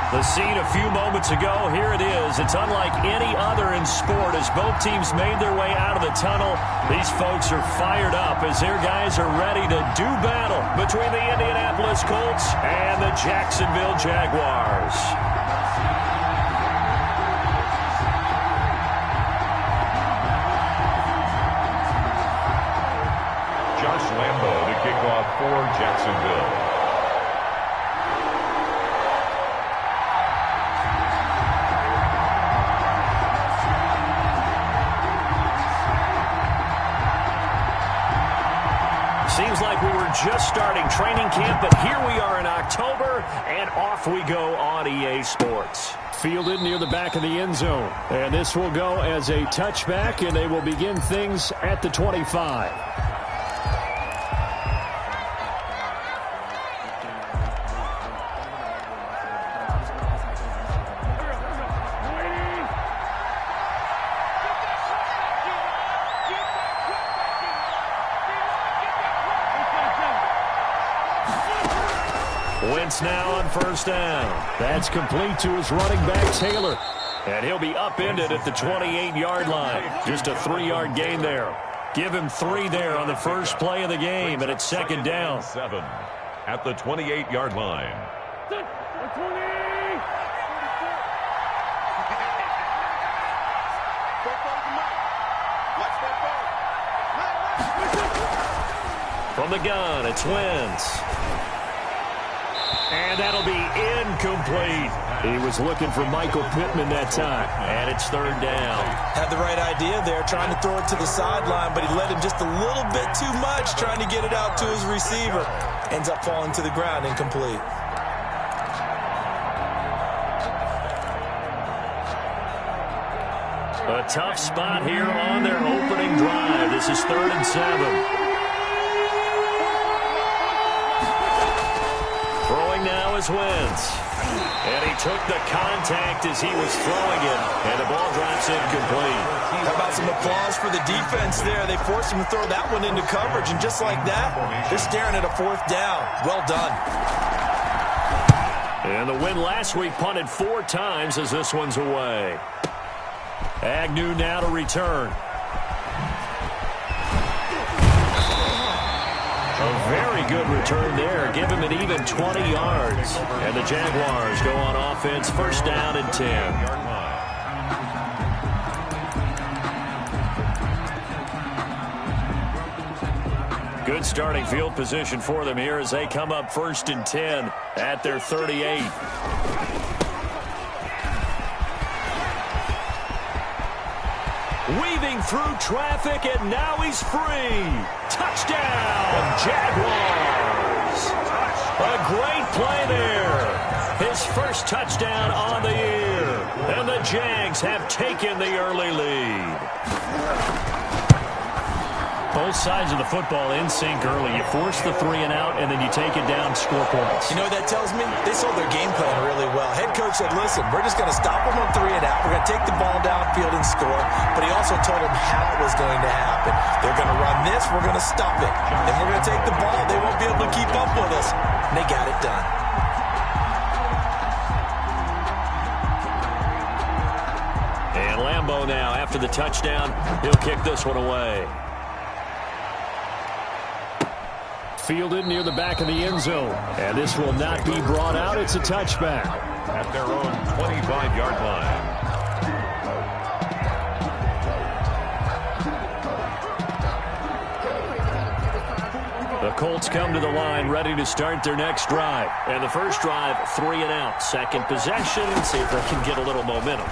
The scene a few moments ago, here it is. It's unlike any other in sport as both teams made their way out of the tunnel. These folks are fired up as their guys are ready to do battle between the Indianapolis Colts and the Jacksonville Jaguars. Lambo to kick off for Jacksonville. Seems like we were just starting training camp, but here we are in October, and off we go on EA Sports. Fielded near the back of the end zone, and this will go as a touchback, and they will begin things at the 25. Wentz now on first down. That's complete to his running back, Taylor. And he'll be upended at the 28-yard line. Just a 3-yard gain there. Give him 3 there on the first play of the game, and it's second down. 7 at the 28-yard line. From the gun, it's Wentz. And that'll be incomplete. He was looking for Michael Pittman that time. And it's third down. Had the right idea there, trying to throw it to the sideline, but he let him just a little bit too much, trying to get it out to his receiver. Ends up falling to the ground, incomplete. A tough spot here on their opening drive. This is 3rd and 7. Now is Wentz. And he took the contact as he was throwing it, and the ball drops incomplete. How about some applause for the defense there? They forced him to throw that one into coverage, and just like that, they're staring at a 4th down. Well done. And the win last week punted 4 times as this one's away. Agnew now to return. A very good return there. Give him an even 20 yards. And the Jaguars go on offense, first down and 10. Good starting field position for them here as they come up 1st and 10 at their 38. Weaving through traffic, and now he's free. Touchdown, Jaguars. A great play there. His first touchdown on the year. And the Jags have taken the early lead. Both sides of the football in sync early. You force the 3 and out, and then you take it down, score points. You know what that tells me? They sold their game plan really well. Head coach said, listen, we're just going to stop them on 3 and out. We're going to take the ball downfield and score. But he also told them how it was going to happen. They're going to run this. We're going to stop it. Then we're going to take the ball. They won't be able to keep up with us. And they got it done. And Lambo now, after the touchdown, he'll kick this one away. Fielded near the back of the end zone. And this will not be brought out. It's a touchback. At their own 25-yard line. The Colts come to the line ready to start their next drive. And the first drive, 3 and out. Second possession, see if they can get a little momentum.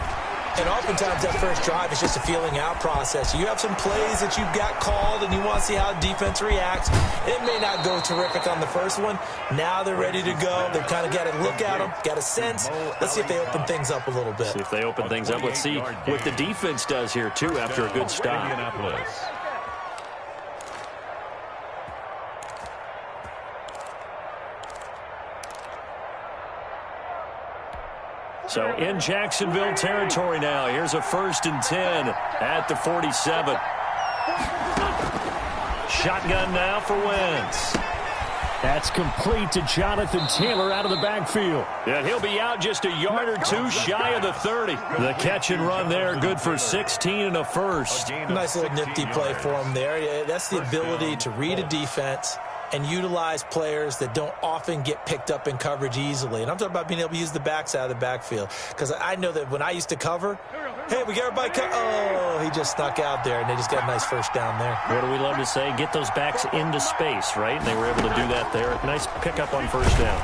And oftentimes that first drive is just a feeling out process. You have some plays that you've got called and you want to see how defense reacts. It may not go terrific on the first one. Now they're ready to go. They've kind of got to look at them, got a sense. Let's see if they open things up a little bit. See if they open things up. Let's see what the defense does here, too, after a good stop. So in Jacksonville territory now. Here's a 1st and 10 at the 47. Shotgun now for Wentz. That's complete to Jonathan Taylor out of the backfield. And he'll be out just a yard or two shy of the 30. The catch and run there, good for 16 and a first. Nice little nifty play for him there. Yeah, that's the ability to read a defense and utilize players that don't often get picked up in coverage easily. And I'm talking about being able to use the backs out of the backfield. Because I know that when I used to cover, hey, we got everybody oh, he just snuck out there, and they just got a nice first down there. What do we love to say? Get those backs into space, right? And they were able to do that there. Nice pickup on first down.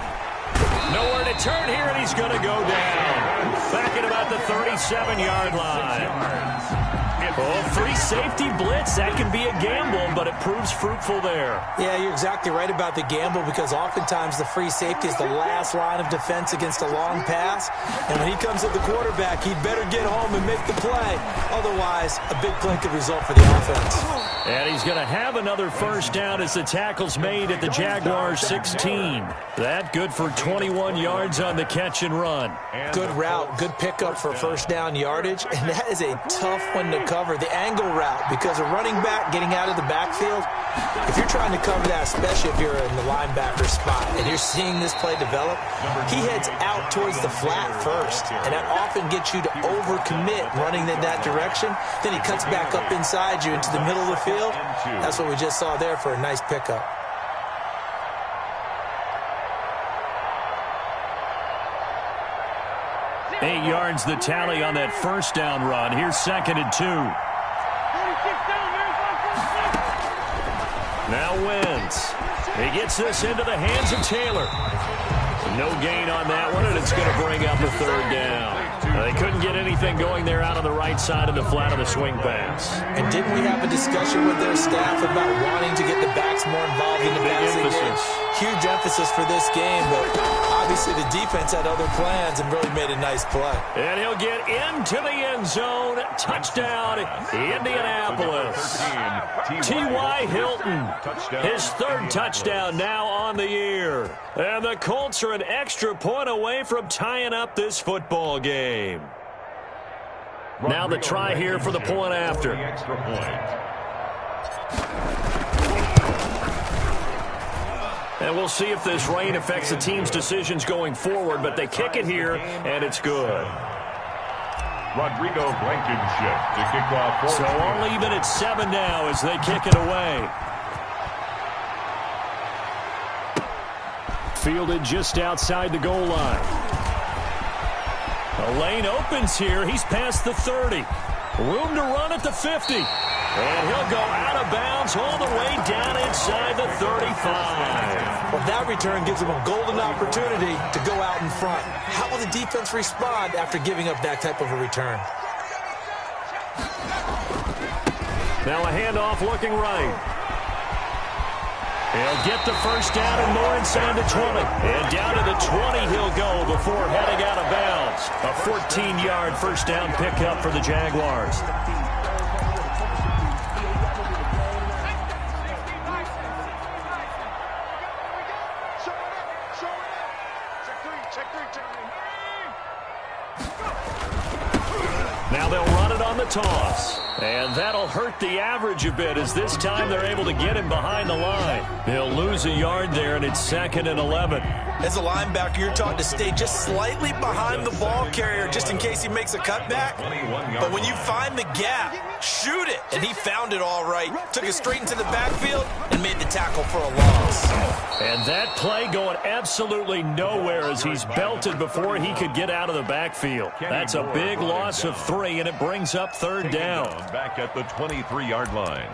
Nowhere to turn here, and he's going to go down. Back at about the 37-yard line. Oh, free safety blitz. That can be a gamble, but it proves fruitful there. Yeah, you're exactly right about the gamble, because oftentimes the free safety is the last line of defense against a long pass. And when he comes at the quarterback, he'd better get home and make the play. Otherwise, a big play could result for the offense. And he's going to have another first down as the tackle's made at the Jaguars 16. That good for 21 yards on the catch and run. Good route, good pickup for first down yardage, and that is a tough one to cover. The angle route, because a running back getting out of the backfield, if you're trying to cover that, especially if you're in the linebacker spot and you're seeing this play develop, he heads out towards the flat first, and that often gets you to overcommit running in that direction. Then he cuts back up inside you into the middle of the field. That's what we just saw there for a nice pickup. Eight yards the tally on that first down run. Here's 2nd and 2. Now Wentz. He gets this into the hands of Taylor. No gain on that one, and it's going to bring up a third down. They couldn't get anything going there out on the right side of the flat of the swing pass. And didn't we have a discussion with their staff about wanting to get the backs more involved in the passing game? Huge emphasis for this game, but obviously the defense had other plans and really made a nice play. And he'll get into the end zone. Touchdown, Indianapolis. T.Y. Hilton, his 3rd touchdown now on the year. And the Colts are an extra point away from tying up this football game. Now the try here for the point after. And we'll see if this rain affects the team's decisions going forward, but they kick it here, and it's good. Rodrigo Blankenship to kick off. So only even at 7 now as they kick it away. Fielded just outside the goal line. A lane opens here. He's past the 30. Room to run at the 50. And he'll go out of bounds all the way down inside the 35. Well, that return gives him a golden opportunity to go out in front. How will the defense respond after giving up that type of a return? Now a handoff looking right. He'll get the first down and more inside the 20. And down to the 20 he'll go before heading out of bounds. A 14-yard first down pickup for the Jaguars. Now they'll run it on the toss. And that'll hurt the average a bit as this time they're able to get him behind the line. He'll lose a yard there, and it's 2nd and 11. As a linebacker, you're taught to stay just slightly behind the ball carrier just in case he makes a cutback. But when you find the gap, shoot it. And he found it all right. Took it straight into the backfield and made the tackle for a loss. And that play going absolutely nowhere as he's belted before he could get out of the backfield. That's a big loss of 3, and it brings up 3rd down. Back at the 23-yard line.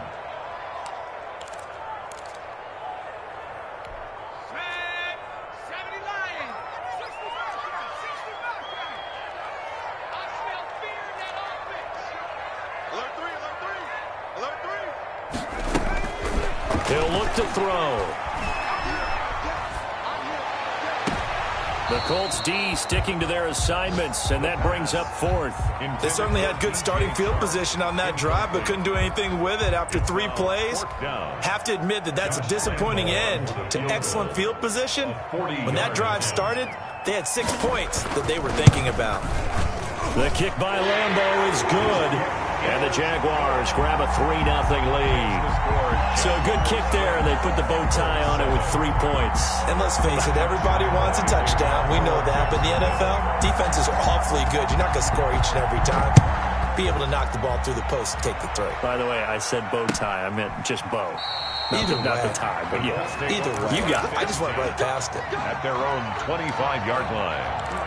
He'll look to throw. The Colts D sticking to their assignments, and that brings up 4th. They certainly had good starting field position on that drive, but couldn't do anything with it after 3 plays. Have to admit that that's a disappointing end to excellent field position. When that drive started, they had 6 points that they were thinking about. The kick by Lambeau is good. And the Jaguars grab a 3-0 lead. So a good kick there, and they put the bow tie on it with 3 points. And let's face it, everybody wants a touchdown. We know that. But in the NFL, defenses are awfully good. You're not going to score each and every time. Be able to knock the ball through the post and take the throw. By the way, I said bow tie. I meant just bow. Not the tie, but yeah. Either way. You got it. I just went right past it. At their own 25-yard line.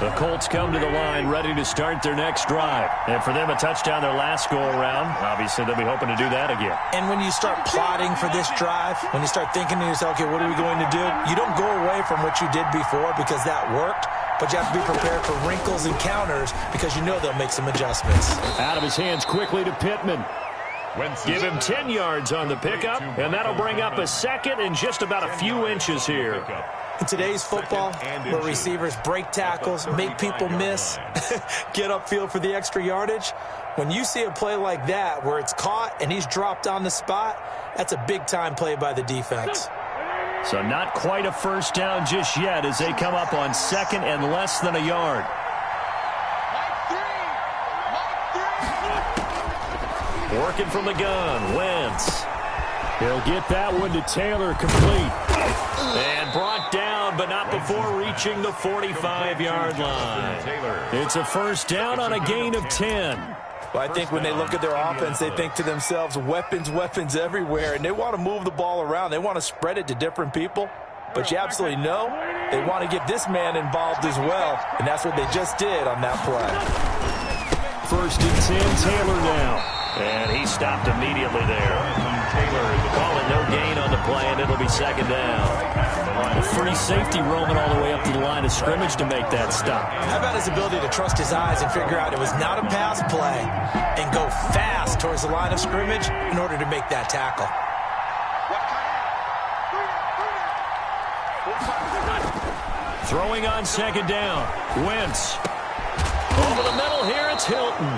The Colts come to the line ready to start their next drive. And for them, a touchdown their last go-around. Obviously, they'll be hoping to do that again. And when you start plotting for this drive, when you start thinking to yourself, okay, what are we going to do? You don't go away from what you did before because that worked, but you have to be prepared for wrinkles and counters because you know they'll make some adjustments. Out of his hands quickly to Pittman. Give him 10 yards on the pickup, and that'll bring up a second and just about a few inches here. In today's football, where receivers break tackles, make people miss, get upfield for the extra yardage, when you see a play like that where it's caught and he's dropped on the spot, that's a big-time play by the defense. So not quite a first down just yet as they come up on second and less than a yard. Working from the gun, Wentz. He'll get that one to Taylor complete. And brought down, but not before reaching the 45-yard line. It's a first down on a gain of 10. Well, I think when they look at their offense, they think to themselves, weapons, weapons everywhere, and they want to move the ball around. They want to spread it to different people. But you absolutely know they want to get this man involved as well, and that's what they just did on that play. First and 10, Taylor now. And he stopped immediately there. Call it no gain on the play, and it'll be second down. A free safety roaming all the way up to the line of scrimmage to make that stop. How about his ability to trust his eyes and figure out it was not a pass play and go fast towards the line of scrimmage in order to make that tackle? Throwing on second down. Wentz. Over the middle here, it's Hilton.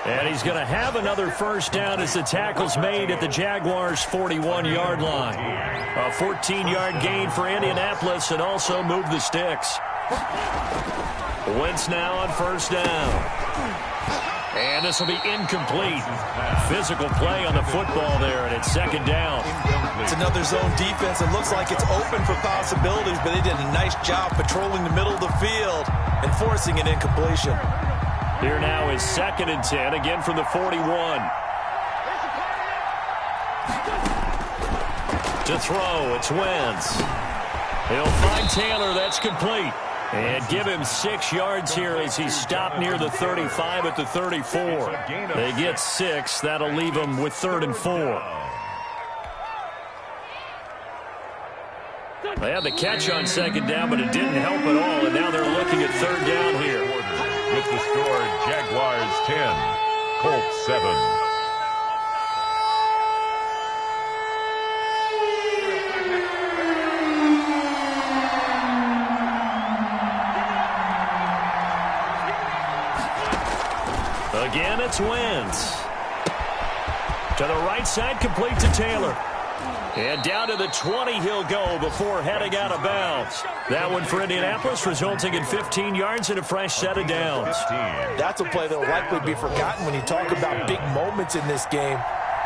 And he's going to have another first down as the tackle's made at the Jaguars' 41-yard line. A 14-yard gain for Indianapolis and also move the sticks. Wentz now on first down. And this will be incomplete. Physical play on the football there, and it's second down. It's another zone defense. It looks like it's open for possibilities, but they did a nice job patrolling the middle of the field and forcing an incompletion. Here now is second and 10, again from the 41. To throw, it's Wentz. He'll find Taylor, that's complete. And give him 6 yards here as he stopped near the 35 at the 34. They get 6, that'll leave them with 3rd and 4. They had the catch on second down, but it didn't help at all, and now they're looking at 3rd down here. With the score, Jaguars 10, Colts 7. Again, it's Wentz. To the right side, complete to Taylor. And down to the 20 he'll go before heading out of bounds. That one for Indianapolis, resulting in 15 yards and a fresh set of downs. That's a play that will likely be forgotten when you talk about big moments in this game.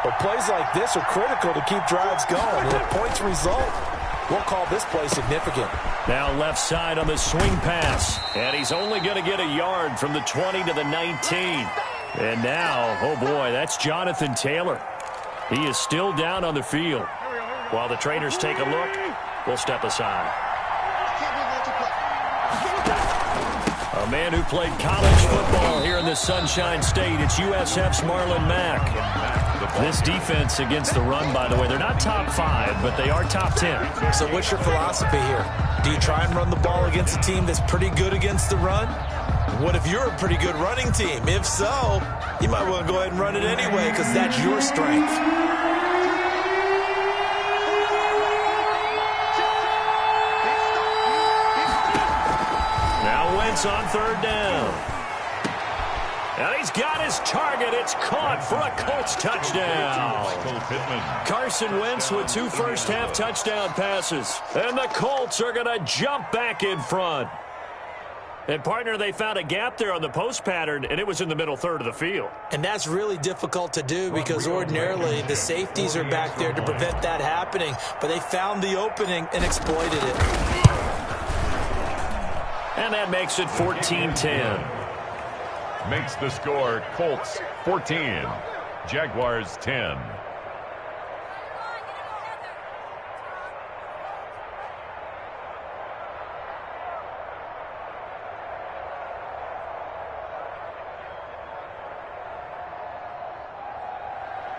But plays like this are critical to keep drives going. And if points result, we'll call this play significant. Now left side on the swing pass. And he's only going to get a yard from the 20 to the 19. And now, oh boy, that's Jonathan Taylor. He is still down on the field. While the trainers take a look, we'll step aside. A man who played college football here in the Sunshine State, it's USF's Marlon Mack. This defense against the run, by the way, they're not top 5, but they are top 10. So what's your philosophy here? Do you try and run the ball against a team that's pretty good against the run? What if you're a pretty good running team? If so, you might want to go ahead and run it anyway because that's your strength. On 3rd down. And he's got his target. It's caught for a Colts touchdown. Michael Pittman. Carson Wentz with 2 first-half touchdown passes. And the Colts are going to jump back in front. And, partner, they found a gap there on the post pattern, and it was in the middle third of the field. And that's really difficult to do because ordinarily the safeties are back there to prevent that happening. But they found the opening and exploited it. And that makes it 14-10. Makes the score Colts 14, Jaguars 10.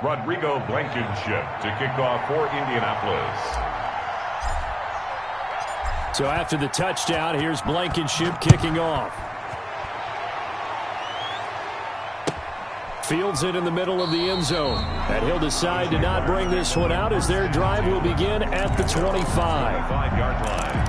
Rodrigo Blankenship to kick off for Indianapolis. So after the touchdown, here's Blankenship kicking off. Fields it in the middle of the end zone. And he'll decide to not bring this one out as their drive will begin at the 25. 5-yard line.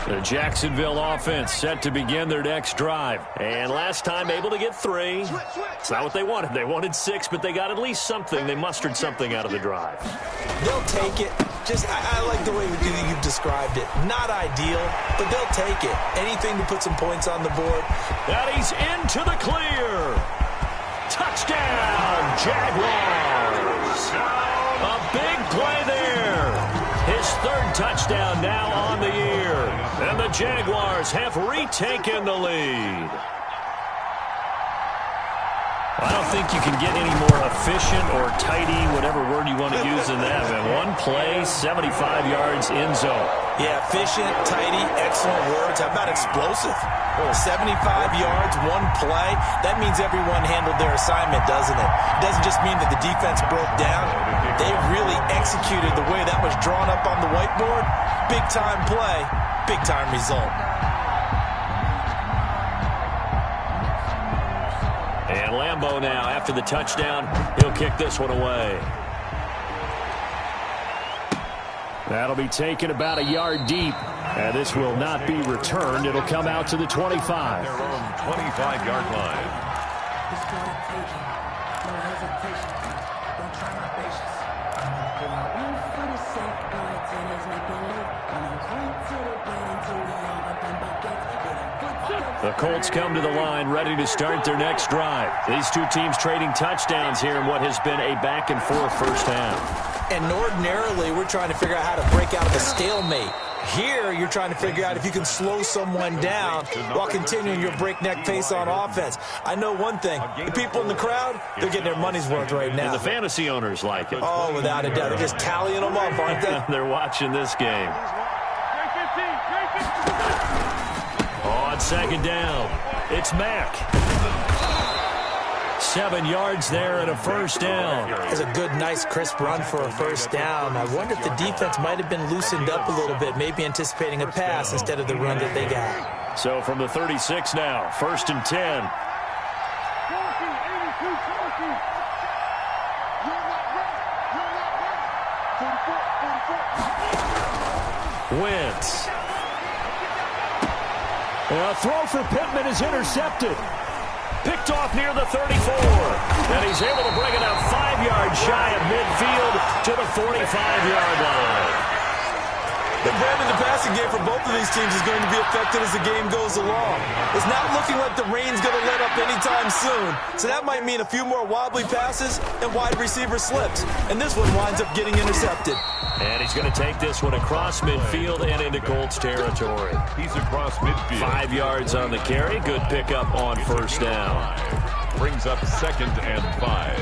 The Jacksonville offense set to begin their next drive. And last time able to get 3. It's not what they wanted. They wanted 6, but they got at least something. They mustered something out of the drive. They'll take it. I like the way you've described it. Not ideal, but they'll take it. Anything to put some points on the board. And he's into the clear. Touchdown, Jaguars. A big play there. His 3rd touchdown now on the year. And the Jaguars have retaken the lead. I don't think you can get any more efficient or tidy, whatever word you want to use in that. Man, 1 play, 75 yards, end zone. Yeah, efficient, tidy, excellent words. How about explosive? 75 yards, 1 play. That means everyone handled their assignment, doesn't it? It doesn't just mean that the defense broke down. They really executed the way that was drawn up on the whiteboard. Big-time play, big-time result. And Lambeau now, after the touchdown, he'll kick this one away. That'll be taken about a yard deep. And this will not be returned. It'll come out to the 25. Their own 25-yard line. The Colts come to the line ready to start their next drive. These 2 teams trading touchdowns here in what has been a back-and-forth first half. And ordinarily, we're trying to figure out how to break out of a stalemate. Here, you're trying to figure out if you can slow someone down while continuing your breakneck pace on offense. I know one thing. The people in the crowd, they're getting their money's worth right now. And the fantasy owners like it. Oh, without a doubt. They're just tallying them up, aren't they? They're watching this game. On 2nd down, it's Mack. 7 yards there and a first down. It's a good, nice, crisp run for a first down. I wonder if the defense might have been loosened up a little bit, maybe anticipating a pass instead of the run that they got. So from the 36 now, 1st and 10. Wentz. A throw for Pittman is intercepted. Picked off near the 34. And he's able to bring it up 5 yards shy of midfield to the 45-yard line. The brand of the passing game for both of these teams is going to be affected as the game goes along. It's not looking like the rain's going to let up anytime soon. So that might mean a few more wobbly passes and wide receiver slips. And this one winds up getting intercepted. And he's going to take this one across midfield and into Colts territory. He's across midfield. 5 yards on the carry. Good pickup on first down. Brings up 2nd and 5.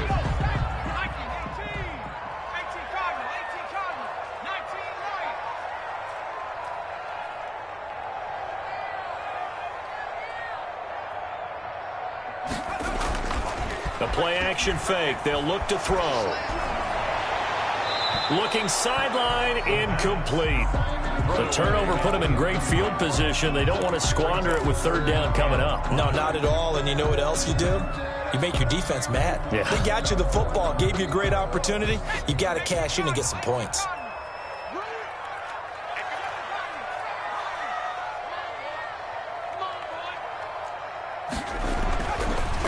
The play-action fake. They'll look to throw. Looking sideline, incomplete. The turnover put them in great field position. They don't want to squander it with 3rd down coming up. No, not at all. And you know what else you do? You make your defense mad. Yeah. They got you the football, gave you a great opportunity. You got to cash in and get some points.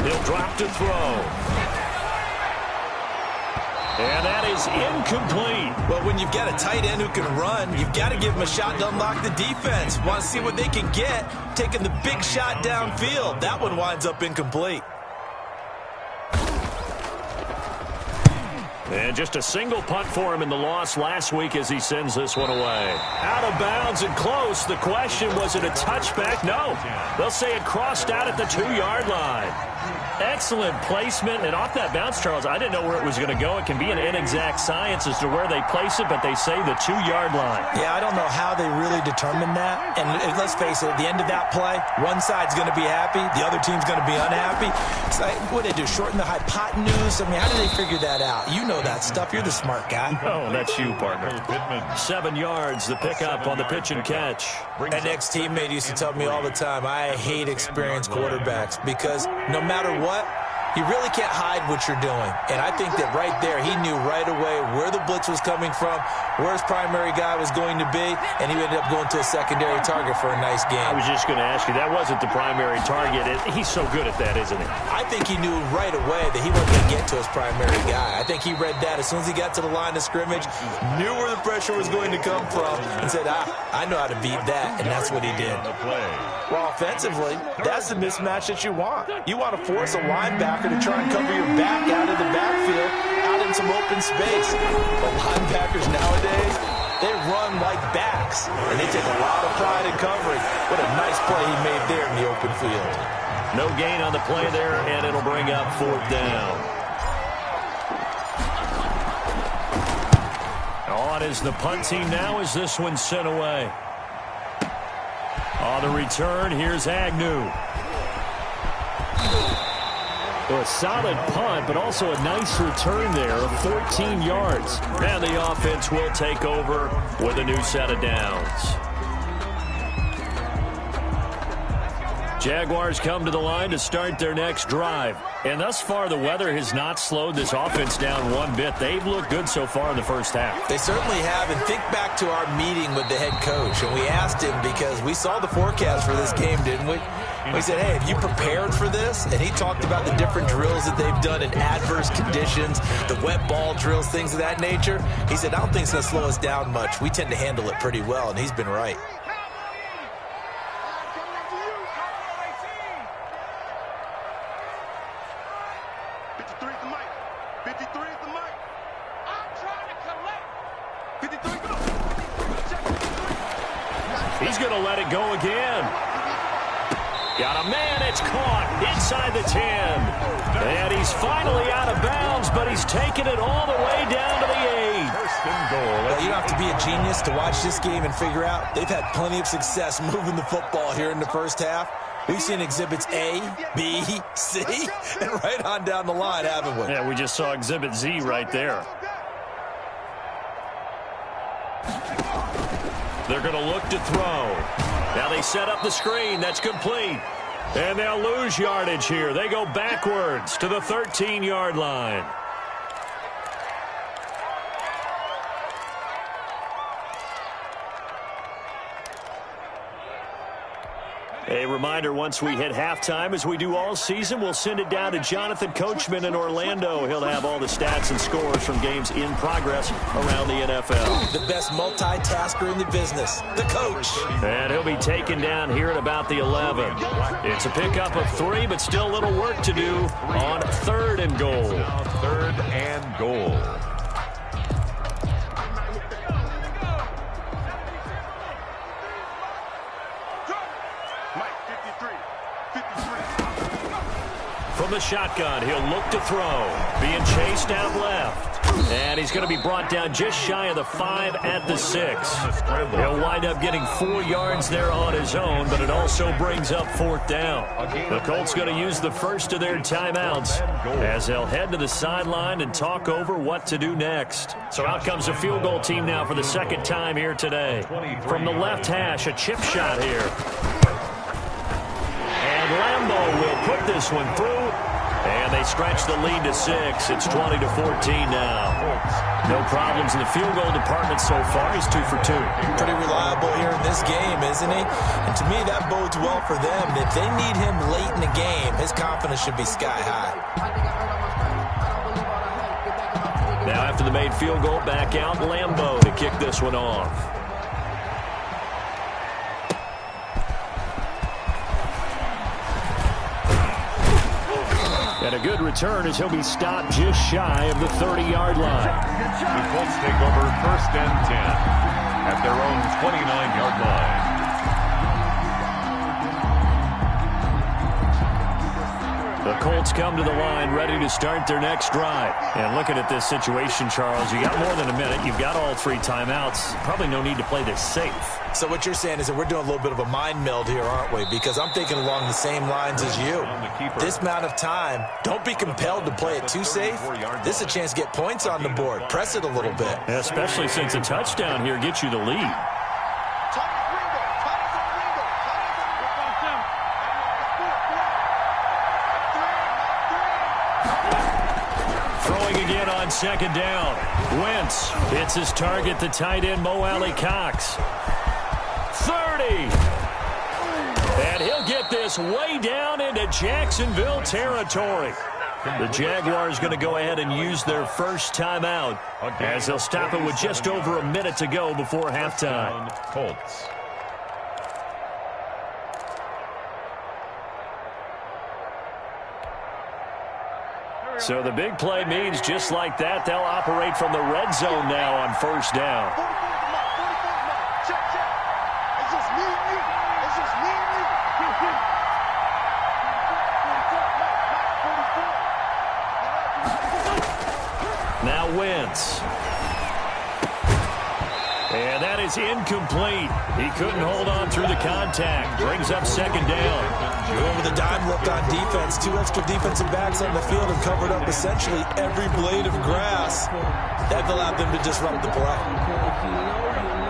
He'll drop to throw. And that is incomplete. Well, when you've got a tight end who can run, you've got to give him a shot to unlock the defense. Want to see what they can get, taking the big shot downfield. That one winds up incomplete. And just a single punt for him in the loss last week as he sends this one away. Out of bounds and close. The question, was it a touchback? No. They'll say it crossed out at the 2-yard line. Excellent placement. And off that bounce, Charles, I didn't know where it was going to go. It can be an inexact science as to where they place it, but they say the 2-yard line. Yeah, I don't know how they really determined that. And let's face it, at the end of that play, one side's going to be happy, the other team's going to be unhappy. So what do they do, shorten the hypotenuse? I mean, how do they figure that out? You know that stuff. You're the smart guy. Oh, that's you, partner. 7 yards, the pickup on the pitch and catch. An ex-teammate used to tell me all the time, I hate experienced quarterbacks because no matter what, you really can't hide what you're doing. And I think that right there, he knew right away where the blitz was coming from, where his primary guy was going to be, and he ended up going to a secondary target for a nice game. I was just going to ask you, that wasn't the primary target. He's so good at that, isn't he? I think he knew right away that he wasn't going to get to his primary guy. I think he read that as soon as he got to the line of scrimmage, knew where the pressure was going to come from, and said, I know how to beat that, and that's what he did. Well, offensively, that's the mismatch that you want. You want to force a linebacker to try and cover your back out of the backfield, out in some open space. But linebackers nowadays, they run like backs, and they take a lot of pride in covering. What a nice play he made there in the open field. No gain on the play there, and it'll bring up 4th down. On is the punt team now as this one's sent away. On the return, here's Agnew. Well, a solid punt, but also a nice return there of 14 yards. And the offense will take over with a new set of downs. Jaguars come to the line to start their next drive. And thus far, the weather has not slowed this offense down one bit. They've looked good so far in the first half. They certainly have. And think back to our meeting with the head coach. And we asked him because we saw the forecast for this game, didn't we? We said, hey, have you prepared for this? And he talked about the different drills that they've done in adverse conditions, the wet ball drills, things of that nature. He said, I don't think it's going to slow us down much. We tend to handle it pretty well, and he's been right. He's going to let it go again. Got a man, it's caught inside the 10. And he's finally out of bounds, but he's taken it all the way down to the 8. First and goal. Well, you don't have to be a genius to watch this game and figure out they've had plenty of success moving the football here in the first half. We've seen exhibits A, B, C, and right on down the line, haven't we? Yeah, we just saw exhibit Z right there. They're going to look to throw. Now they set up the screen. That's complete. And they'll lose yardage here. They go backwards to the 13-yard line. A reminder, once we hit halftime, as we do all season, we'll send it down to Jonathan Coachman in Orlando. He'll have all the stats and scores from games in progress around the NFL. The best multitasker in the business, the coach. And he'll be taken down here at about the 11. It's a pickup of 3, but still a little work to do on 3rd and goal. 3rd and goal. From the shotgun, he'll look to throw. Being chased out left. And he's going to be brought down just shy of the 5 at the 6. He'll wind up getting 4 yards there on his own, but it also brings up 4th down. The Colts going to use the first of their timeouts as they'll head to the sideline and talk over what to do next. So out comes a field goal team now for the second time here today. From the left hash, a chip shot here. And Lambeau will put this one through. And they stretch the lead to 6. It's 20-14 now. No problems in the field goal department so far. He's 2 for 2. Pretty reliable here in this game, isn't he? And to me, that bodes well for them. If they need him late in the game, his confidence should be sky high. Now after the made field goal, back out Lambeau to kick this one off. And a good return as he'll be stopped just shy of the 30-yard line. The Colts take over 1st and 10 at their own 29-yard line. The Colts come to the line ready to start their next drive. And looking at this situation, Charles, you got more than a minute. You've got all 3 timeouts. Probably no need to play this safe. So what you're saying is that we're doing a little bit of a mind meld here, aren't we? Because I'm thinking along the same lines as you. This amount of time, don't be compelled to play it too safe. This is a chance to get points on the board. Press it a little bit. Especially since a touchdown here gets you the lead. Throwing again on 2nd down. Wentz hits his target, the tight end Mo Alley-Cox. 30. And he'll get this way down into Jacksonville territory. The Jaguars going to go ahead and use their first timeout as they'll stop it with just over a minute to go before halftime. Colts. So the big play means just like that, they'll operate from the red zone now on 1st down. Now Wentz. And that is incomplete. He couldn't hold on through the contact. Brings up 2nd down. Going with a dime look on defense. 2 extra defensive backs on the field and covered up essentially every blade of grass. That allowed them to disrupt the play.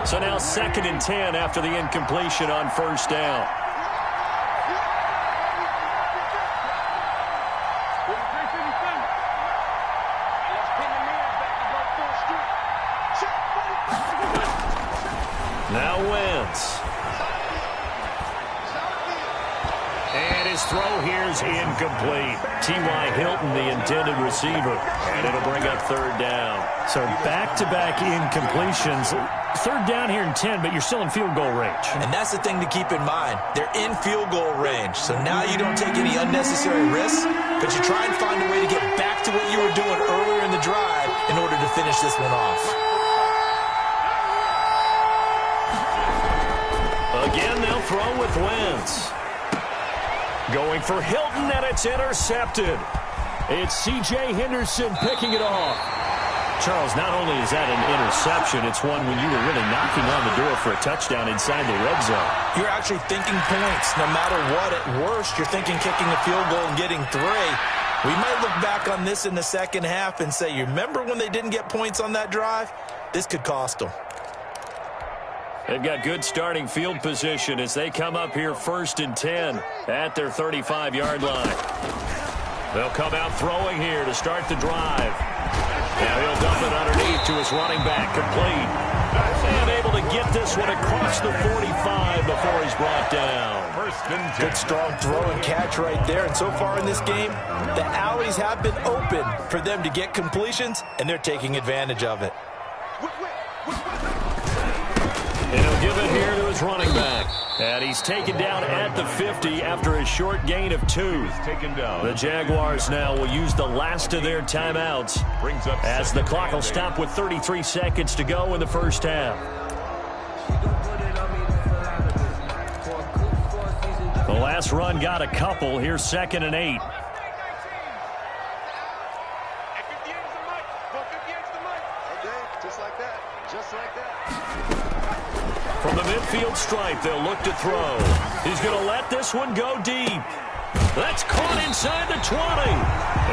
So now 2nd and 10 after the incompletion on 1st down. Now Wentz. And his throw here's incomplete. T.Y. Hilton, the intended receiver. And it'll bring up 3rd down. So back-to-back incompletions. 3rd down here in 10, but you're still in field goal range. And that's the thing to keep in mind. They're in field goal range. So now you don't take any unnecessary risks, but you try and find a way to get back to what you were doing earlier in the drive in order to finish this one off. Again, they'll throw with Wentz. Going for Hilton, and it's intercepted. It's C.J. Henderson picking it off. Charles, not only is that an interception, it's one when you were really knocking on the door for a touchdown inside the red zone. You're actually thinking points. No matter what, at worst, you're thinking kicking a field goal and getting 3. We might look back on this in the second half and say, you remember when they didn't get points on that drive? This could cost them. They've got good starting field position as they come up here 1st and 10 at their 35-yard line. They'll come out throwing here to start the drive. Now he'll dump it underneath to his running back, complete. And able to get this one across the 45 before he's brought down. 1st and 10. Good strong throw and catch right there. And so far in this game, the alleys have been open for them to get completions, and they're taking advantage of it. And he'll give it here to his running back. And he's taken down at the 50 after a short gain of 2. Taken down. The Jaguars now will use the last of their timeouts Brings up as the clock will stop with 33 seconds to go in the first half. The last run got a couple. Here's 2nd and 8. From the midfield stripe, they'll look to throw. He's going to let this one go deep. That's caught inside the 20.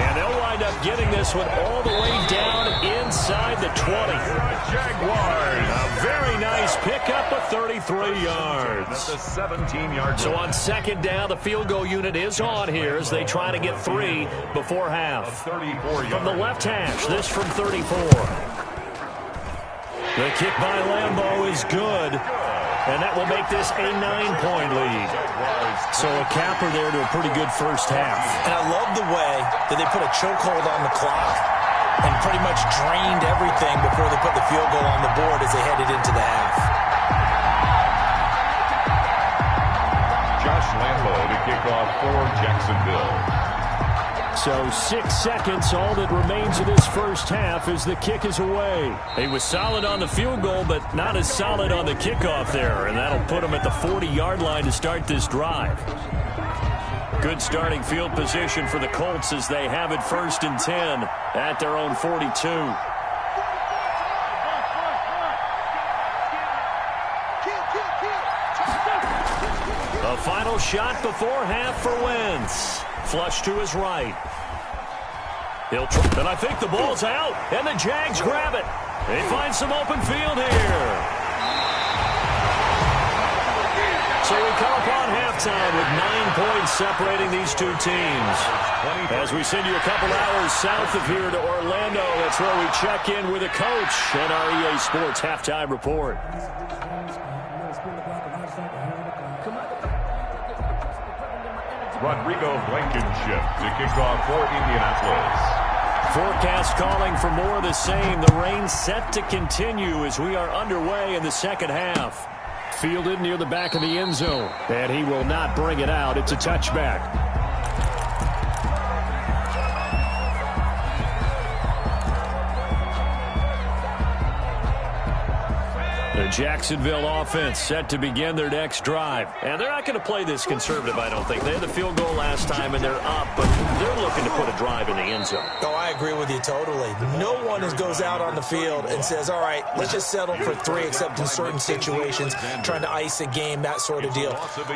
And they'll wind up getting this this one all the way down inside the 20. Jaguars. A very nice pickup of 33 yards. That's a 17-yard. So on second down, the field goal unit is on here as they try to get 3 before half. From the left hash, this from 34. The kick by Lambeau is good, and that will make this a 9-point lead. So a capper there to a pretty good first half. And I love the way that they put a chokehold on the clock and pretty much drained everything before they put the field goal on the board as they headed into the half. Josh Lambeau to kick off for Jacksonville. So 6 seconds, all that remains of this first half as the kick is away. He was solid on the field goal, but not as solid on the kickoff there, and that'll put him at the 40-yard line to start this drive. Good starting field position for the Colts as they have it 1st and 10 at their own 42. A final shot before half for Wentz. Flush to his right. He'll try, and I think the ball's out, and the Jags grab it. They find some open field here. So we come upon halftime with 9 points separating these two teams. As we send you a couple hours south of here to Orlando, that's where we check in with a coach and our EA Sports halftime report. Rodrigo Blankenship to kick off for Indianapolis. Forecast calling for more of the same. The rain set to continue as we are underway in the second half. Fielded near the back of the end zone, and he will not bring it out. It's a touchback. The Jacksonville offense set to begin their next drive. And they're not going to play this conservative, I don't think. They had the field goal last time, and they're up, but they're looking to put a drive in the end zone. Oh, I agree with you totally. No one goes out on the field and says, all right, let's just settle for 3, except in certain situations, trying to ice a game, that sort of deal.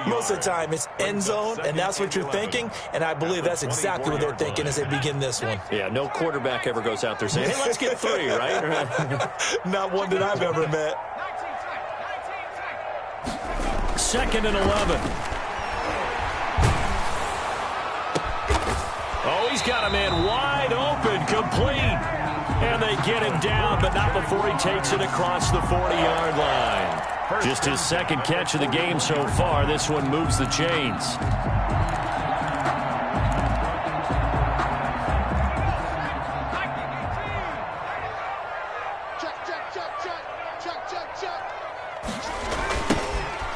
Most of the time, it's end zone, and that's what you're thinking, and I believe that's exactly what they're thinking as they begin this one. Yeah, no quarterback ever goes out there saying, hey, let's get 3, right? Not one that I've ever met. 2nd and 11. Oh, he's got a man wide open, complete. And they get him down, but not before he takes it across the 40-yard line. Just his 2nd catch of the game so far. This one moves the chains.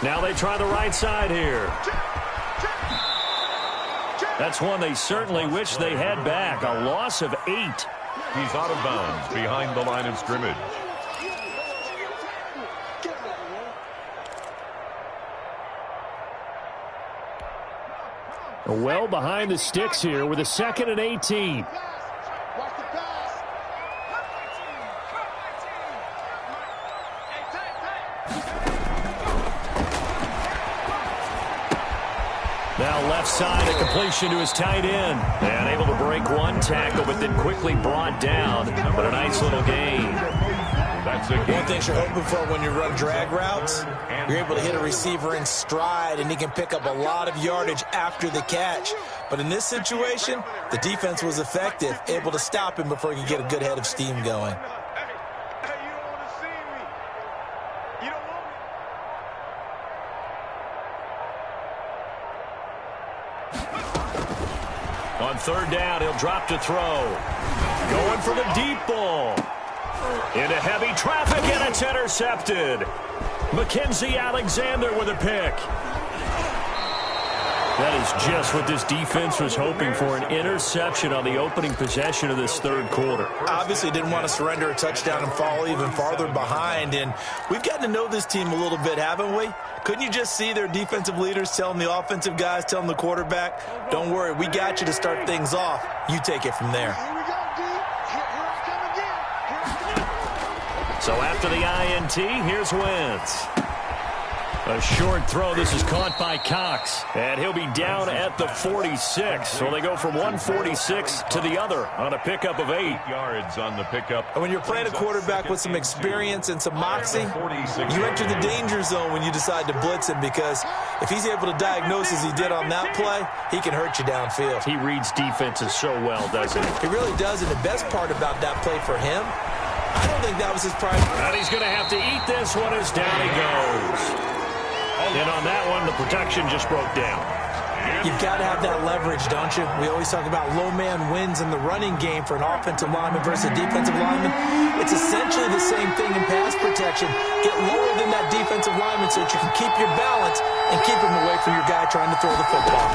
Now they try the right side here. That's one they certainly wish they had back. A loss of 8. He's out of bounds behind the line of scrimmage. Well behind the sticks here with a 2nd and 18. Now left side, a completion to his tight end. And able to break one tackle, but then quickly brought down. But a nice little gain. That's a One thing you're hoping for when you run drag routes, you're able to hit a receiver in stride, and he can pick up a lot of yardage after the catch. But in this situation, the defense was effective, able to stop him before he could get a good head of steam going. On 3rd down, he'll drop to throw. Going for the deep ball. Into heavy traffic, and it's intercepted. Mackenzie Alexander with a pick. That is just what this defense was hoping for, an interception on the opening possession of this 3rd quarter. Obviously didn't want to surrender a touchdown and fall even farther behind, and we've gotten to know this team a little bit, haven't we? Couldn't you just see their defensive leaders telling the offensive guys, telling the quarterback, don't worry, we got you to start things off. You take it from there. So after the INT, here's Wentz. A short throw. This is caught by Cox. And he'll be down at the 46. So they go from 146 to the other on a pickup of 8 yards on the pickup. And when you're playing a quarterback with some experience and some moxie, you enter the danger zone when you decide to blitz him, because if he's able to diagnose as he did on that play, he can hurt you downfield. He reads defenses so well, doesn't he? He really does, and the best part about that play for him, I don't think that was his prime. And he's going to have to eat this one as down he goes. And on that one, the protection just broke down. You've got to have that leverage, don't you? We always talk about low man wins in the running game for an offensive lineman versus a defensive lineman. It's essentially the same thing in pass protection. Get lower than that defensive lineman so that you can keep your balance and keep him away from your guy trying to throw the football.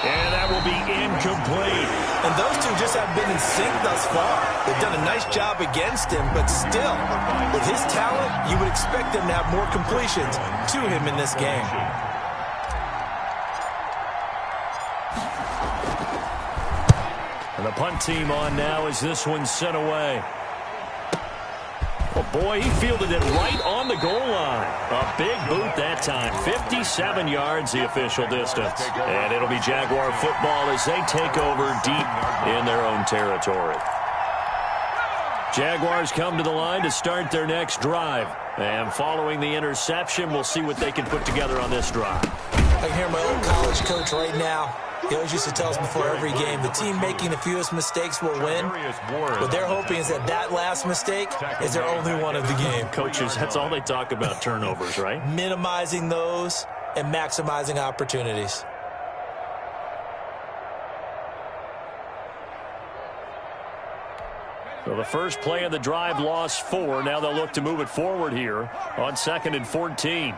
And that will be incomplete. And those two just haven't been in sync thus far. They've done a nice job against him, but still, with his talent, you would expect them to have more completions to him in this game. And the punt team on now as this one's sent away. Oh, boy, he fielded it right on the goal line. A big boot that time. 57 yards, the official distance. And it'll be Jaguar football as they take over deep in their own territory. Jaguars come to the line to start their next drive. And following the interception, we'll see what they can put together on this drive. I can hear my old college coach right now. He always used to tell us before every game, the team making the fewest mistakes will win. What they're hoping is that that last mistake is their only one of the game. Coaches, that's all they talk about, turnovers, right? Minimizing those and maximizing opportunities. So the first play of the drive lost 4. Now they'll look to move it forward here on 2nd and 14.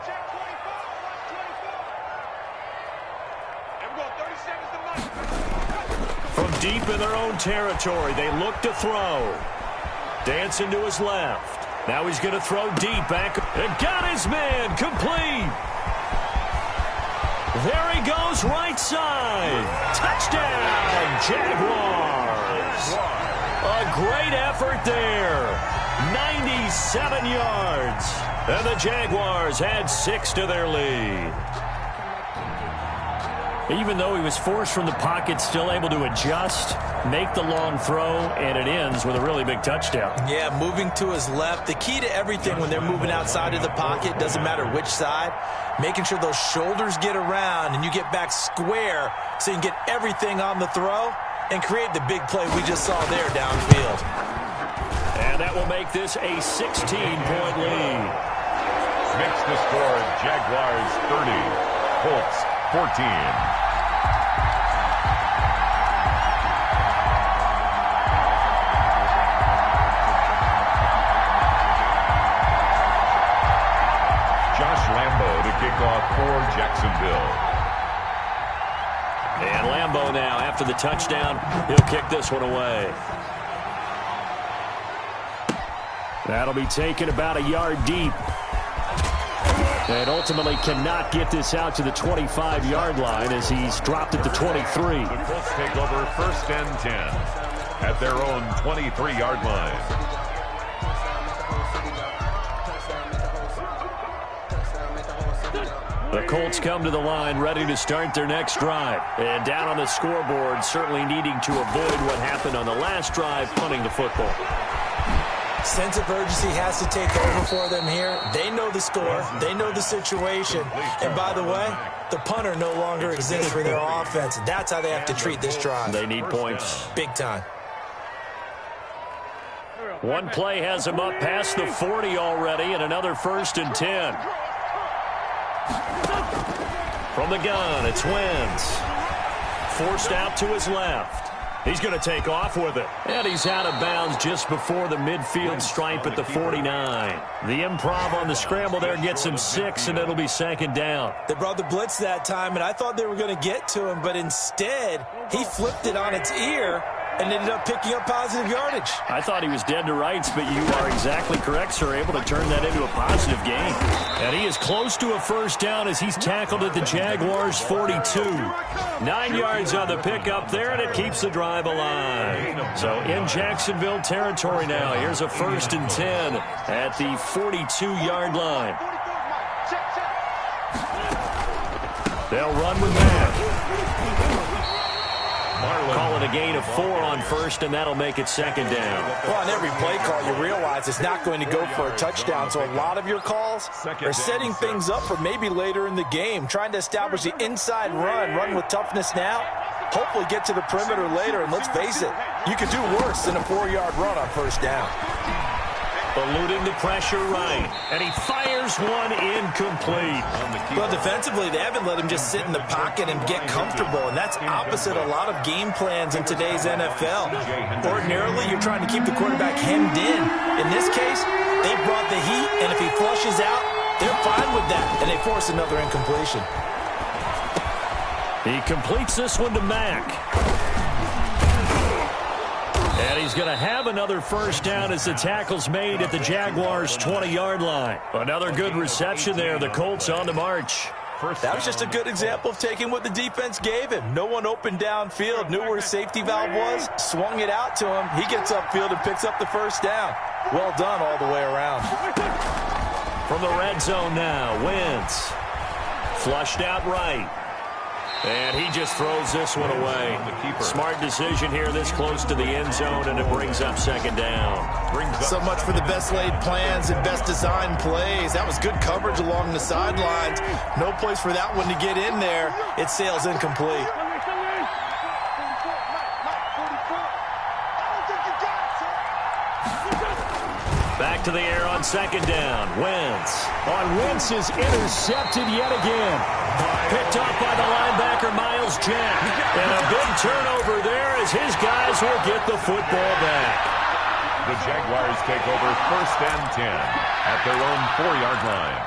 From deep in their own territory, they look to throw. Dancing to his left. Now he's going to throw deep back. And got his man complete. There he goes, right side. Touchdown, Jaguars. A great effort there. 97 yards. And the Jaguars had 6 to their lead. Even though he was forced from the pocket, still able to adjust, make the long throw, and it ends with a really big touchdown. Yeah, moving to his left. The key to everything when they're moving outside of the pocket, doesn't matter which side, making sure those shoulders get around and you get back square so you can get everything on the throw and create the big play we just saw there downfield. And that will make this a 16-point lead. Makes the score Jaguars 30, Colts 14. For Jacksonville. And Lambeau now, after the touchdown, he'll kick this one away. That'll be taken about a yard deep. And ultimately cannot get this out to the 25-yard line as he's dropped at the 23. The Colts take over 1st and 10 at their own 23-yard line. The Colts come to the line ready to start their next drive. And down on the scoreboard, certainly needing to avoid what happened on the last drive, punting the football. Sense of urgency has to take over for them here. They know the score. They know the situation. And by the way, the punter no longer exists for their offense. That's how they have to treat this drive. They need points. Big time. One play has him up past the 40 already, and another 1st and 10. From the gun, it's Wentz. Forced out to his left. He's going to take off with it. And he's out of bounds just before the midfield stripe at the 49. The improv on the scramble there gets him 6, and it'll be 2nd down. They brought the blitz that time, and I thought they were going to get to him, but instead, he flipped it on its ear and ended up picking up positive yardage. I thought he was dead to rights, but you are exactly correct, sir. Able to turn that into a positive gain. And he is close to a first down as he's tackled at the Jaguars' 42. 9 yards on the pickup there, and it keeps the drive alive. So in Jacksonville territory now. Here's a 1st and 10 at the 42-yard line. They'll run with that. Call it a gain of 4 on first, and that'll make it 2nd down. Well, on every play call, you realize it's not going to go for a touchdown, so a lot of your calls are setting things up for maybe later in the game, trying to establish the inside run with toughness now, hopefully get to the perimeter later, and let's face it, you could do worse than a 4-yard run on first down. Eluding the pressure right, and he fires one incomplete. Well, defensively, they haven't let him just sit in the pocket and get comfortable, and that's opposite a lot of game plans in today's NFL. Ordinarily, you're trying to keep the quarterback hemmed in. In this case, they brought the heat, and if he flushes out, they're fine with that, and they force another incompletion. He completes this one to Mack. And he's going to have another first down as the tackle's made at the Jaguars' 20-yard line. Another good reception there. The Colts on the march. That was just a good example of taking what the defense gave him. No one open downfield, knew where his safety valve was, swung it out to him. He gets upfield and picks up the first down. Well done all the way around. From the red zone now, Wentz. Flushed out right. And he just throws this one away. Smart decision here this close to the end zone, and it brings up 2nd down. So much for the best laid plans and best designed plays. That was good coverage along the sidelines. No place for that one to get in there. It sails incomplete. Back to the air on 2nd down. Wentz. Wentz is intercepted yet again. Picked off by the linebacker, Miles Jack. And a big turnover there as his guys will get the football back. The Jaguars take over 1st and 10 at their own 4-yard line.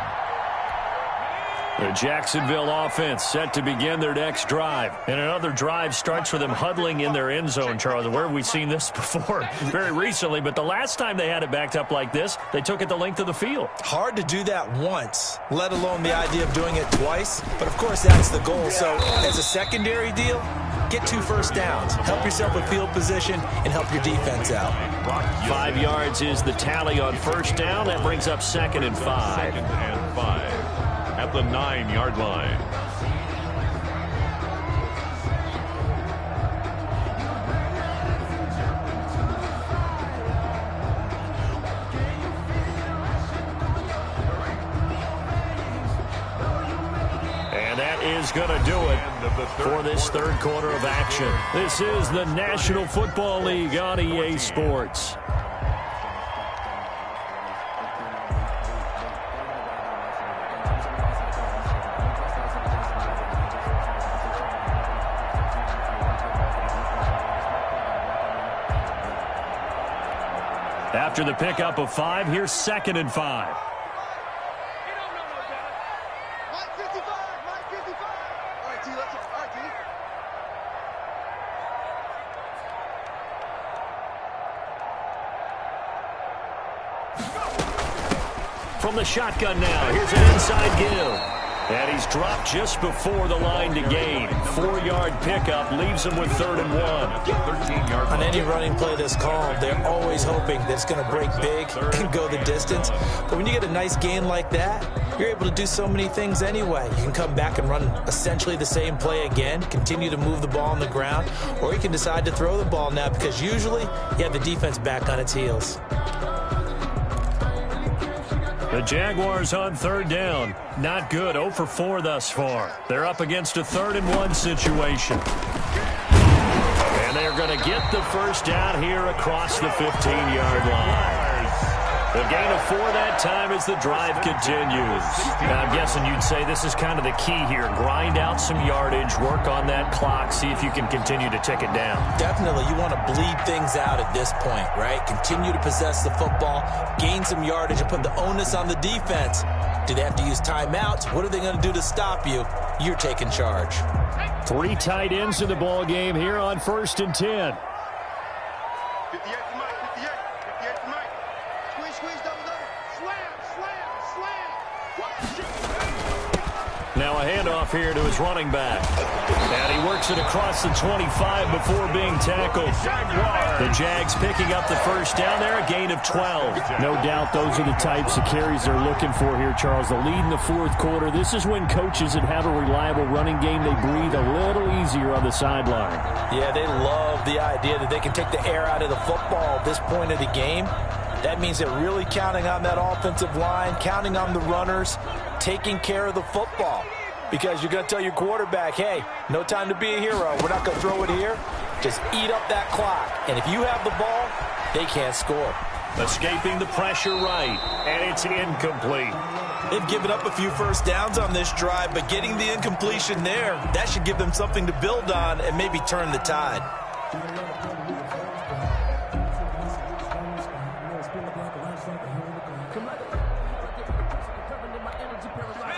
The Jacksonville offense set to begin their next drive. And another drive starts with them huddling in their end zone, Charles. Where have we seen this before? Very recently, but the last time they had it backed up like this, they took it the length of the field. Hard to do that once, let alone the idea of doing it twice. But, of course, that's the goal. So, as a secondary deal, get 2 first downs. Help yourself with field position and help your defense out. 5 yards is the tally on first down. That brings up 2nd and 5. 2nd and 5. At the 9-yard line. And that is going to do it for this 3rd quarter of action. This is the National Football League on EA Sports. After the pickup of 5, here's 2nd and 5. From the shotgun now, here's an inside give. And he's dropped just before the line to gain. 4-yard pickup leaves him with 3rd and 1. 13-yard on any running play that's called, they're always hoping that it's going to break big and go the distance. But when you get a nice gain like that, you're able to do so many things anyway. You can come back and run essentially the same play again, continue to move the ball on the ground, or you can decide to throw the ball now because usually you have the defense back on its heels. The Jaguars on 3rd down. Not good. 0 for 4 thus far. They're up against a 3rd and 1 situation. And they're going to get the first down here across the 15-yard line. The gain of 4 that time as the drive continues. Now, I'm guessing you'd say this is kind of the key here. Grind out some yardage, work on that clock, see if you can continue to tick it down. Definitely. You want to bleed things out at this point, right? Continue to possess the football, gain some yardage, and put the onus on the defense. Do they have to use timeouts? What are they going to do to stop you? You're taking charge. 3 tight ends in the ball game here on 1st and 10. Now a handoff here to his running back. And he works it across the 25 before being tackled. The Jags picking up the first down there, a gain of 12. No doubt those are the types of carries they're looking for here, Charles. The lead in the fourth quarter. This is when coaches that have a reliable running game, they breathe a little easier on the sideline. Yeah, they love the idea that they can take the air out of the football at this point of the game. That means they're really counting on that offensive line, counting on the runners, taking care of the football. Because you're going to tell your quarterback, hey, no time to be a hero. We're not going to throw it here. Just eat up that clock. And if you have the ball, they can't score. Escaping the pressure right, and it's incomplete. They've given up a few first downs on this drive, but getting the incompletion there, that should give them something to build on and maybe turn the tide.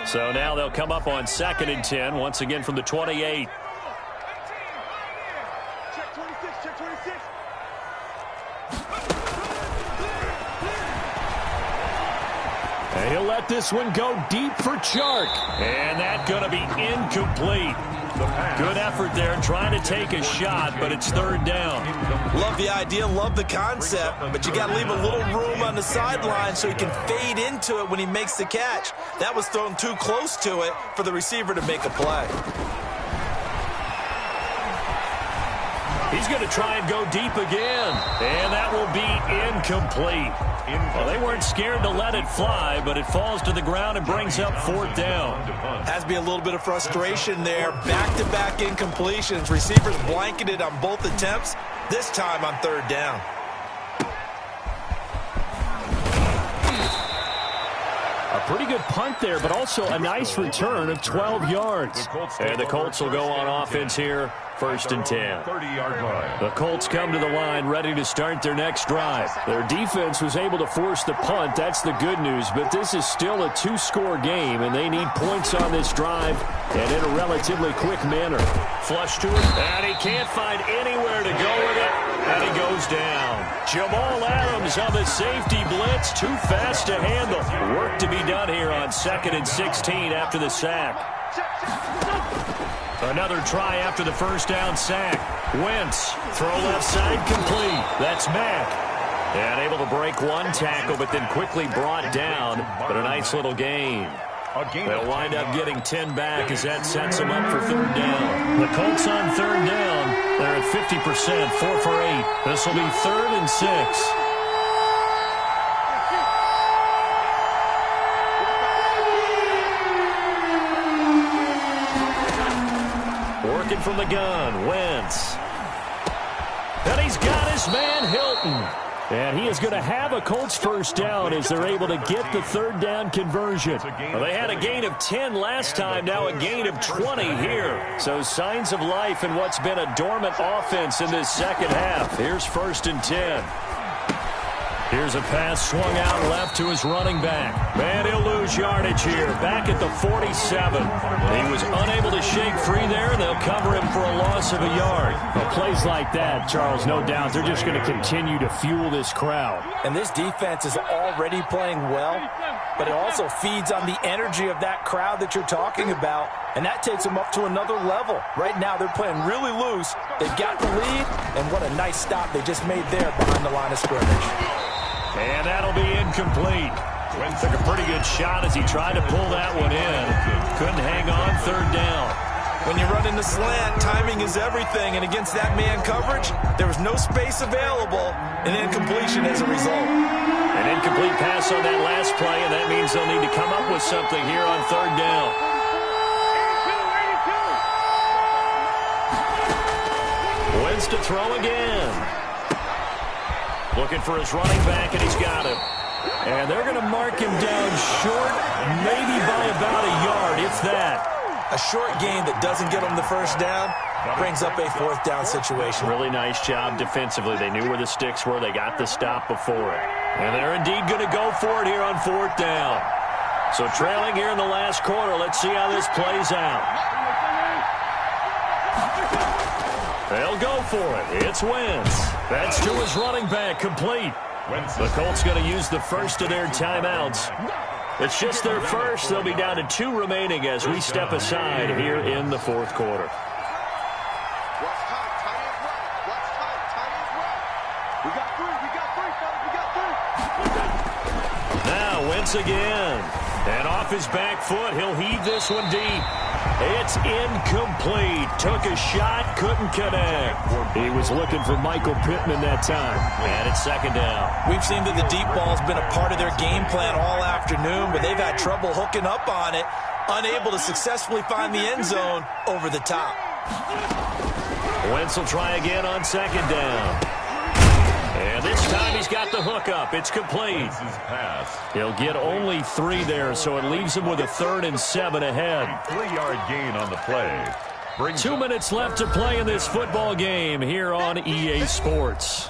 So now they'll come up on 2nd and 10, once again from the 28. And he'll let this one go deep for Chark. And that's going to be incomplete. Good effort there trying to take a shot, but it's 3rd down. Love the idea, love the concept, but you got to leave a little room on the sideline so he can fade into it when he makes the catch. That was thrown too close to it for the receiver to make a play. He's going to try and go deep again, and that will be incomplete. Well, they weren't scared to let it fly, but it falls to the ground and brings up 4th down. Has to be a little bit of frustration there. Back-to-back incompletions. Receivers blanketed on both attempts, this time on 3rd down. A pretty good punt there, but also a nice return of 12 yards. And the Colts will go on offense here, 1st and 10. 30-yard line. The Colts come to the line ready to start their next drive. Their defense was able to force the punt. That's the good news, but this is still a 2-score game, and they need points on this drive and in a relatively quick manner. Flush to it, and he can't find anywhere to go with it, and he goes down. Jamal Adams on the safety blitz, too fast to handle. Work to be done here on 2nd and 16 after the sack. Another try after the first down sack. Wentz, throw left side complete. That's Mack. And able to break one tackle, but then quickly brought down. But a nice little gain. They'll wind up getting 10 back as that sets them up for 3rd down. The Colts on 3rd down. They're at 50%, 4 for 8. This will be 3rd and 6. Working from the gun, Wentz. And he's got his man, Hilton. And he is going to have a Colts first down as they're able to get the 3rd down conversion. Well, they had a gain of 10 last time, now a gain of 20 here. So signs of life in what's been a dormant offense in this second half. Here's 1st and 10. Here's a pass swung out left to his running back. Man, he'll lose yardage here. Back at the 47. He was unable to shake free there. They'll cover him for a loss of a yard. Well, plays like that, Charles, no doubt, they're just going to continue to fuel this crowd. And this defense is already playing well, but it also feeds on the energy of that crowd that you're talking about, and that takes them up to another level. Right now, they're playing really loose. They've got the lead, and what a nice stop they just made there behind the line of scrimmage. And that'll be incomplete. Wentz took a pretty good shot as he tried to pull that one in. Couldn't hang on 3rd down. When you run in the slant, timing is everything, and against that man coverage, there was no space available, and incompletion as a result. An incomplete pass on that last play, and that means they'll need to come up with something here on 3rd down. Wentz to throw again. Looking for his running back, and he's got him. And they're going to mark him down short, maybe by about a yard, if that. A short gain that doesn't get them the first down brings up a 4th down situation. Really nice job defensively. They knew where the sticks were. They got the stop before it. And they're indeed going to go for it here on 4th down. So trailing here in the last quarter. Let's see how this plays out. They'll go for it. It's Wentz. That's to his running back, complete. The Colts going to use the first of their timeouts. It's just their first. They'll be down to 2 remaining as we step aside here in the fourth quarter. Now Wentz again. And off his back foot, he'll heave this one deep. It's incomplete. Took a shot, couldn't connect. He was looking for Michael Pittman that time. And it's second down. We've seen that the deep ball's been a part of their game plan all afternoon, but they've had trouble hooking up on it, unable to successfully find the end zone over the top. Wentz will try again on second down. And this time he's got the hook up. It's complete. He'll get only 3 there, so it leaves him with a 3rd and 7 ahead. 3-yard gain on the play. 2 minutes left to play in this football game here on EA Sports.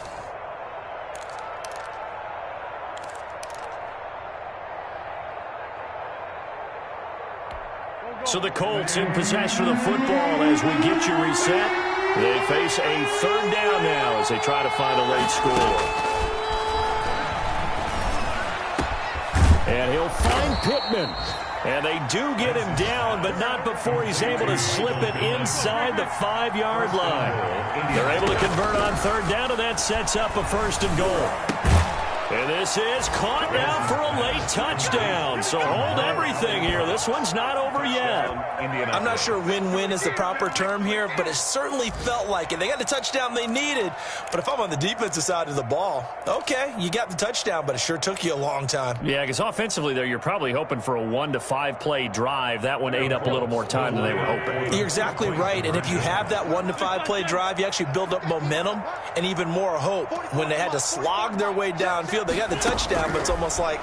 So the Colts in possession of the football as we get you reset. They face a 3rd down now as they try to find a late score. And he'll find Pittman. And they do get him down, but not before he's able to slip it inside the 5-yard line. They're able to convert on 3rd down, and that sets up a 1st and goal. And this is caught now for a late touchdown. So hold everything here. This one's not over yet. I'm not sure win-win is the proper term here, but it certainly felt like it. They got the touchdown they needed. But if I'm on the defensive side of the ball, okay, you got the touchdown, but it sure took you a long time. Yeah, because offensively there, you're probably hoping for a 1 to 5 play drive. That one ate up a little more time than they were hoping. You're exactly right. And if you have that 1 to 5 play drive, you actually build up momentum and even more hope. When they had to slog their way downfield, they got the touchdown, but it's almost like,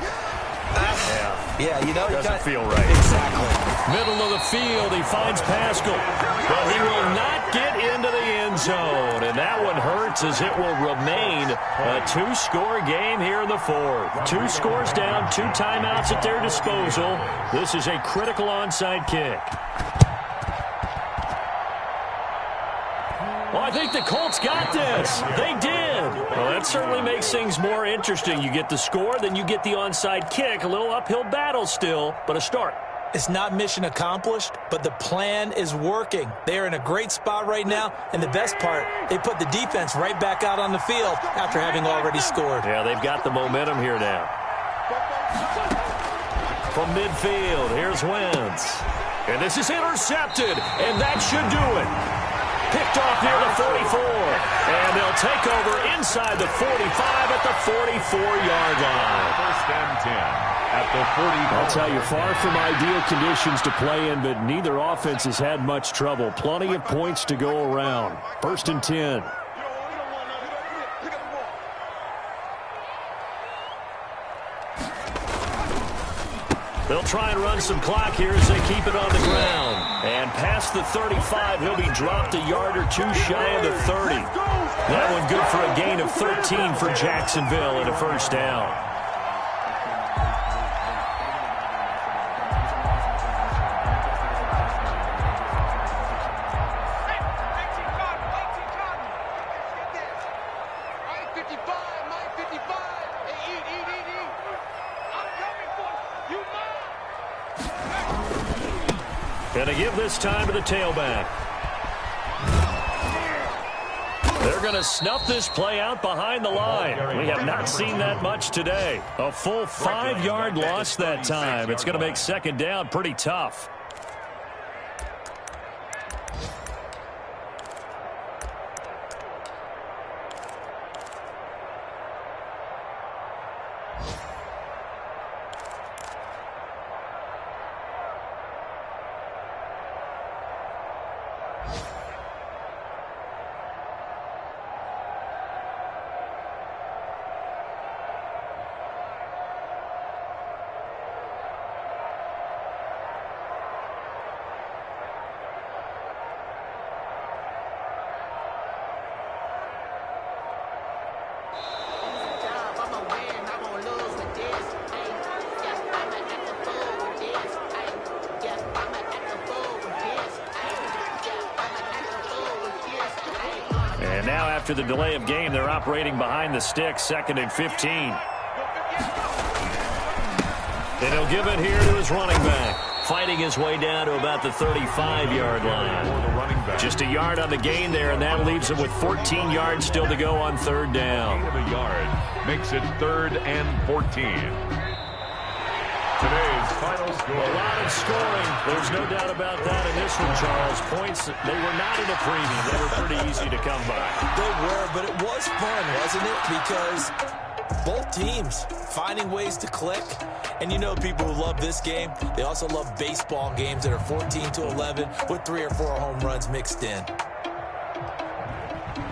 yeah, you know, doesn't feel right. Exactly. Middle of the field, he finds Pascal, but he will not get into the end zone, and that one hurts as it will remain a 2-score game here in the 4th. 2 scores down, 2 timeouts at their disposal. This is a critical onside kick. Well, I think the Colts got this. They did. Well, that certainly makes things more interesting. You get the score, then you get the onside kick. A little uphill battle still, but a start. It's not mission accomplished, but the plan is working. They are in a great spot right now, and the best part, they put the defense right back out on the field after having already scored. Yeah, they've got the momentum here now. From midfield, here's Wentz. And this is intercepted, and that should do it. Picked off near the 44, and they'll take over inside the 45 at the 44-yard line. 1st and 10 at the 44. I'll tell you, far from ideal conditions to play in, but neither offense has had much trouble. Plenty of points to go around. 1st and 10. They'll try and run some clock here as they keep it on the ground. And past the 35, he'll be dropped a yard or 2 shy of the 30. That one good for a gain of 13 for Jacksonville and a 1st down. Gonna give this time to the tailback. They're going to snuff this play out behind the line. We have not seen that much today. A full 5-yard loss that time. It's going to make 2nd down pretty tough. And now after the delay of game, they're operating behind the sticks, 2nd and 15. And he'll give it here to his running back. Fighting his way down to about the 35-yard line. Just a yard on the gain there, and that leaves him with 14 yards still to go on third down. Gain of a yard makes it 3rd and 14. Today's final score. A lot of scoring. There's no doubt about that in this one, Charles. Points, they were not in a premium. They were pretty easy to come by. They were, but it was fun, wasn't it? Because both teams finding ways to click. And you know people who love this game, they also love baseball games that are 14-11 with 3 or 4 home runs mixed in.